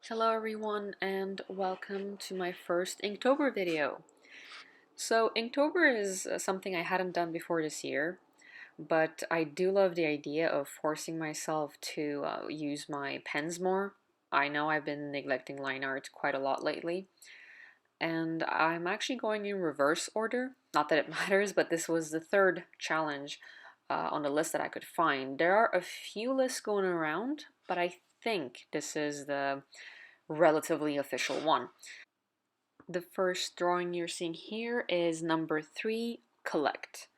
Hello everyone and welcome to my first Inktober video. So Inktober is something I hadn't done before this year, but I do love the idea of forcing myself to use my pens more. I know I've been neglecting line art quite a lot lately, and I'm actually going in reverse order. Not that it matters, but this was the third challenge on the list that I could find. There are a few lists going around, but I think this is the relatively official one. The first drawing you're seeing here is number 3, Collect.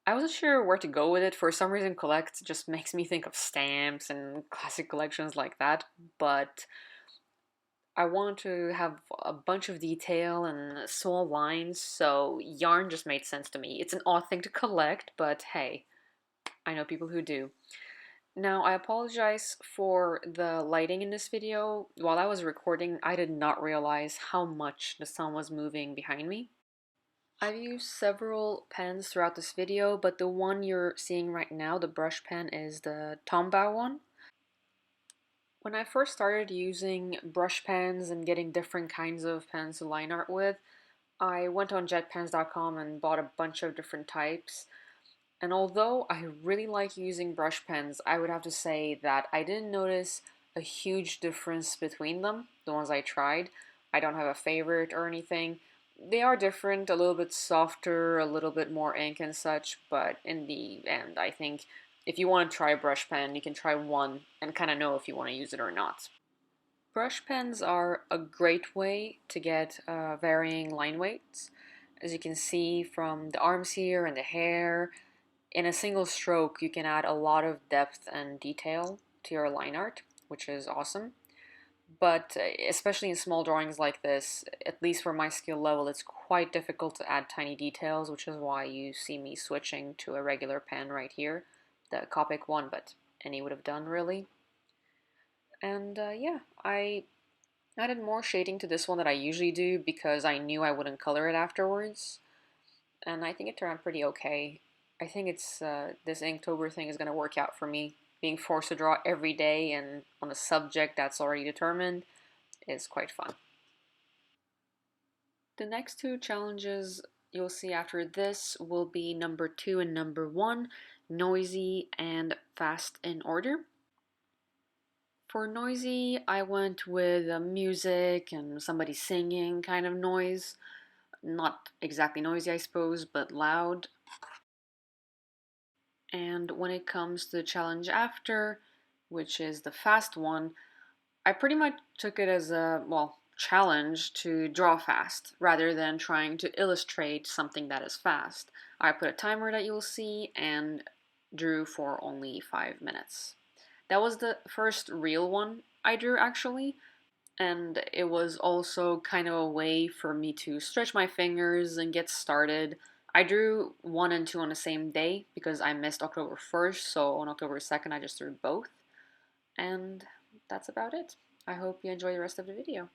I wasn't sure where to go with it. For some reason, Collect just makes me think of stamps and classic collections like that, but I want to have a bunch of detail and small lines, so yarn just made sense to me. It's an odd thing to collect, but hey, I know people who do. Now, I apologize for the lighting in this video. While I was recording, I did not realize how much the sun was moving behind me. I've used several pens throughout this video, but the one you're seeing right now, the brush pen, is the Tombow one. When I first started using brush pens and getting different kinds of pens to line art with, I went on jetpens.com and bought a bunch of different types. And although I really like using brush pens, I would have to say that I didn't notice a huge difference between them, the ones I tried. I don't have a favorite or anything. They are different, a little bit softer, a little bit more ink and such, but in the end, I think if you want to try a brush pen, you can try one and kind of know if you want to use it or not. Brush pens are a great way to get varying line weights. As you can see from the arms here and the hair, in a single stroke, you can add a lot of depth and detail to your line art, which is awesome. But especially in small drawings like this, at least for my skill level, it's quite difficult to add tiny details, which is why you see me switching to a regular pen right here, the Copic one, but any would have done really. And yeah, I added more shading to this one that I usually do because I knew I wouldn't color it afterwards, and I think it turned out pretty okay. I think it's this Inktober thing is going to work out for me. Being forced to draw every day and on a subject that's already determined is quite fun. The next two challenges you'll see after this will be number 2 and number 1, noisy and fast in order. For noisy, I went with music and somebody singing kind of noise. Not exactly noisy, I suppose, but loud. And when it comes to the challenge after, which is the fast one, I pretty much took it as a, well, challenge to draw fast rather than trying to illustrate something that is fast. I put a timer that you'll see and drew for only 5 minutes. That was the first real one I drew actually, and it was also kind of a way for me to stretch my fingers and get started. I drew 1 and 2 on the same day because I missed October 1st, so on October 2nd I just drew both. And that's about it. I hope you enjoy the rest of the video.